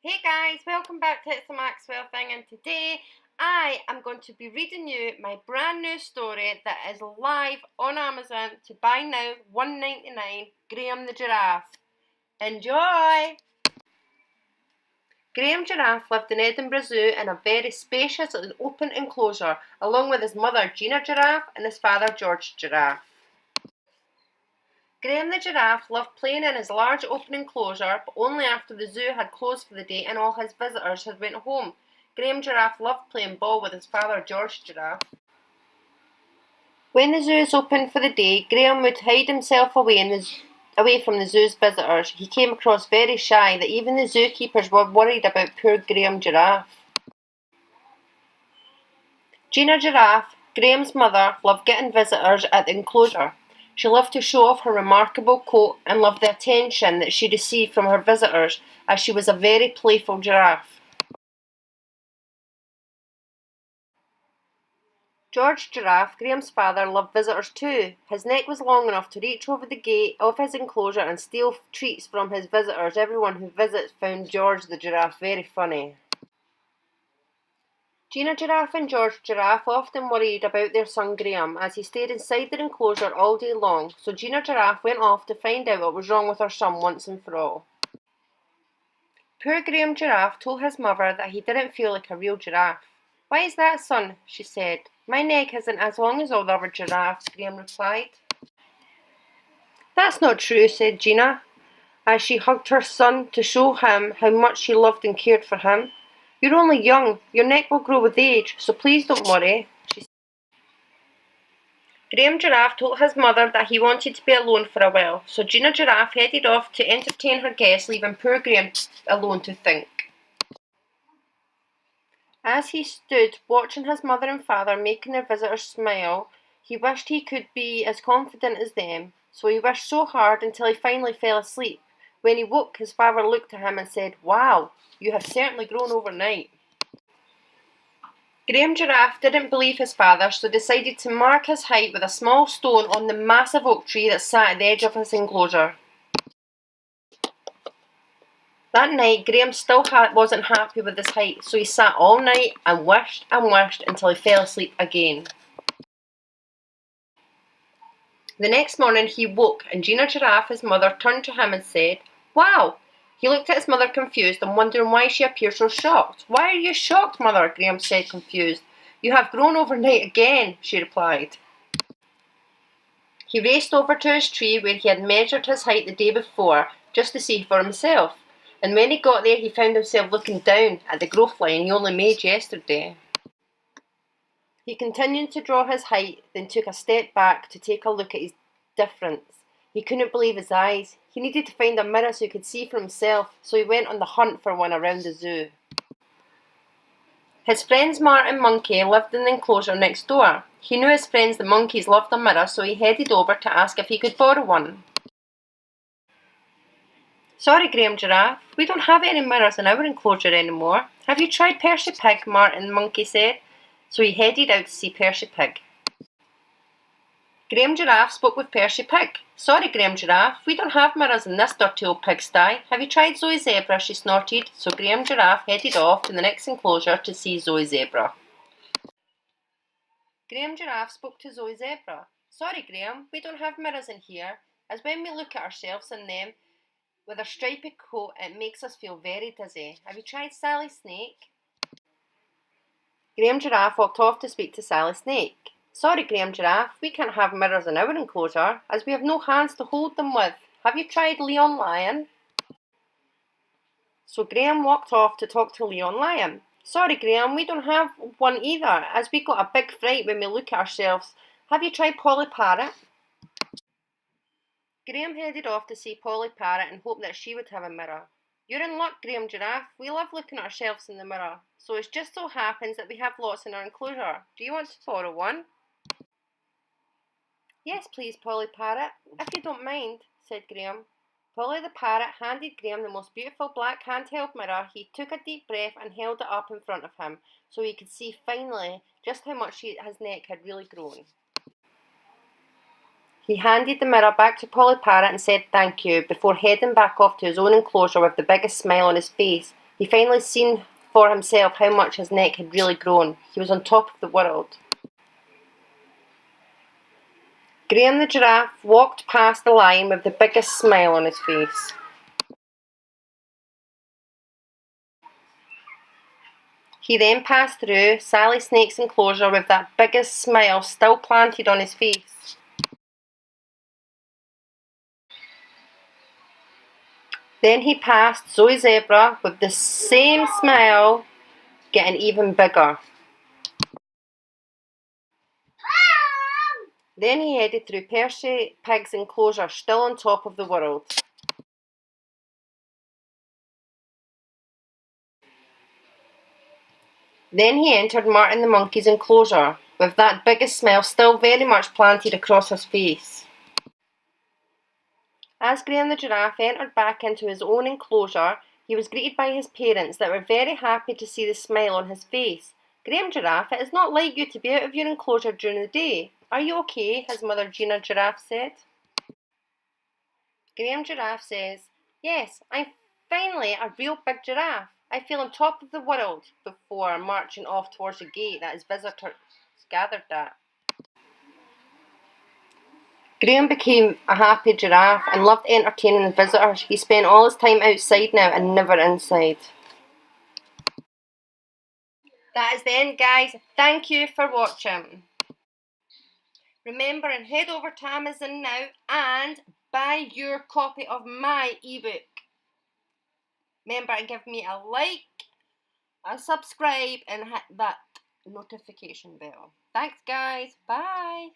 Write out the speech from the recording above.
Hey guys, welcome back to It's a Maxwell Thing, and today I am going to be reading you my brand new story that is live on Amazon to buy now, $1.99, Graham the Giraffe. Enjoy! Graham Giraffe lived in Edinburgh Zoo in a very spacious and open enclosure, along with his mother Gina Giraffe and his father George Giraffe. Graham the Giraffe loved playing in his large open enclosure, but only after the zoo had closed for the day and all his visitors had went home. Graham Giraffe loved playing ball with his father George Giraffe. When the zoo is open for the day, Graham would hide himself away from the zoo's visitors. He came across very shy that even the zookeepers were worried about poor Graham Giraffe. Gina Giraffe, Graham's mother, loved getting visitors at the enclosure. She loved to show off her remarkable coat and loved the attention that she received from her visitors, as she was a very playful giraffe. George Giraffe, Graham's father, loved visitors too. His neck was long enough to reach over the gate of his enclosure and steal treats from his visitors. Everyone who visits found George the Giraffe very funny. Gina Giraffe and George Giraffe often worried about their son Graham, as he stayed inside their enclosure all day long, so Gina Giraffe went off to find out what was wrong with her son once and for all. Poor Graham Giraffe told his mother that he didn't feel like a real giraffe. "Why is that, son?" she said. "My neck isn't as long as all the other giraffes," Graham replied. "That's not true," said Gina, as she hugged her son to show him how much she loved and cared for him. "You're only young. Your neck will grow with age, so please don't worry," she said. Graham Giraffe told his mother that he wanted to be alone for a while, so Gina Giraffe headed off to entertain her guests, leaving poor Graham alone to think. As he stood watching his mother and father making their visitors smile, he wished he could be as confident as them, so he wished so hard until he finally fell asleep. When he woke, his father looked at him and said, "Wow, you have certainly grown overnight." Graham Giraffe didn't believe his father, so decided to mark his height with a small stone on the massive oak tree that sat at the edge of his enclosure. That night, Graham still wasn't happy with his height, so he sat all night and wished until he fell asleep again. The next morning he woke, and Gina Giraffe, his mother, turned to him and said, "Wow!" He looked at his mother confused and wondering why she appeared so shocked. "Why are you shocked, mother?" Graham said, confused. "You have grown overnight again," she replied. He raced over to his tree where he had measured his height the day before, just to see for himself. And when he got there, he found himself looking down at the growth line he only made yesterday. He continued to draw his height, then took a step back to take a look at his difference. He couldn't believe his eyes. He needed to find a mirror so he could see for himself, so he went on the hunt for one around the zoo. His friends Mart and Monkey lived in the enclosure next door. He knew his friends the monkeys loved a mirror, so he headed over to ask if he could borrow one. "Sorry, Graham Giraffe, we don't have any mirrors in our enclosure anymore. Have you tried Percy Pig?" Mart and Monkey said. So he headed out to see Percy Pig. Graham Giraffe spoke with Percy Pig. "Sorry, Graham Giraffe, we don't have mirrors in this dirty old pigsty. Have you tried Zoe Zebra?" she snorted. So Graham Giraffe headed off to the next enclosure to see Zoe Zebra. Graham Giraffe spoke to Zoe Zebra. "Sorry, Graham, we don't have mirrors in here, as when we look at ourselves in them with our stripy coat, it makes us feel very dizzy. Have you tried Sally Snake?" Graham Giraffe walked off to speak to Sally Snake. "Sorry, Graham Giraffe, we can't have mirrors in our enclosure, as we have no hands to hold them with. Have you tried Leon Lion?" So Graham walked off to talk to Leon Lion. "Sorry, Graham, we don't have one either, as we got a big fright when we look at ourselves. Have you tried Polly Parrot?" Graham headed off to see Polly Parrot and hoped that she would have a mirror. "You're in luck, Graham Giraffe. We love looking at ourselves in the mirror. So it just so happens that we have lots in our enclosure. Do you want to borrow one?" "Yes, please, Polly Parrot, if you don't mind," said Graham. Polly the Parrot handed Graham the most beautiful black handheld mirror. He took a deep breath and held it up in front of him so he could see finally just how much his neck had really grown. He handed the mirror back to Polly Parrot and said thank you before heading back off to his own enclosure with the biggest smile on his face. He finally seen for himself how much his neck had really grown. He was on top of the world. Graham the giraffe walked past the lion with the biggest smile on his face. He then passed through Sally Snake's enclosure with that biggest smile still planted on his face. Then he passed Zoe Zebra with the same smile, getting even bigger. Then he headed through Percy Pig's enclosure, still on top of the world. Then he entered Martin the monkey's enclosure, with that biggest smile still very much planted across his face. As Graham the giraffe entered back into his own enclosure, he was greeted by his parents that were very happy to see the smile on his face. "Graham Giraffe, it is not like you to be out of your enclosure during the day. Are you okay?" his mother Gina Giraffe said. Graham Giraffe says, "Yes, I'm finally a real big giraffe. I feel on top of the world," before marching off towards the gate that his visitors gathered at. Graham became a happy giraffe and loved entertaining the visitors. He spent all his time outside now and never inside. That is the end, guys. Thank you for watching. Remember and head over to Amazon now and buy your copy of my ebook. Remember to give me a like, a subscribe and hit that notification bell. Thanks, guys. Bye.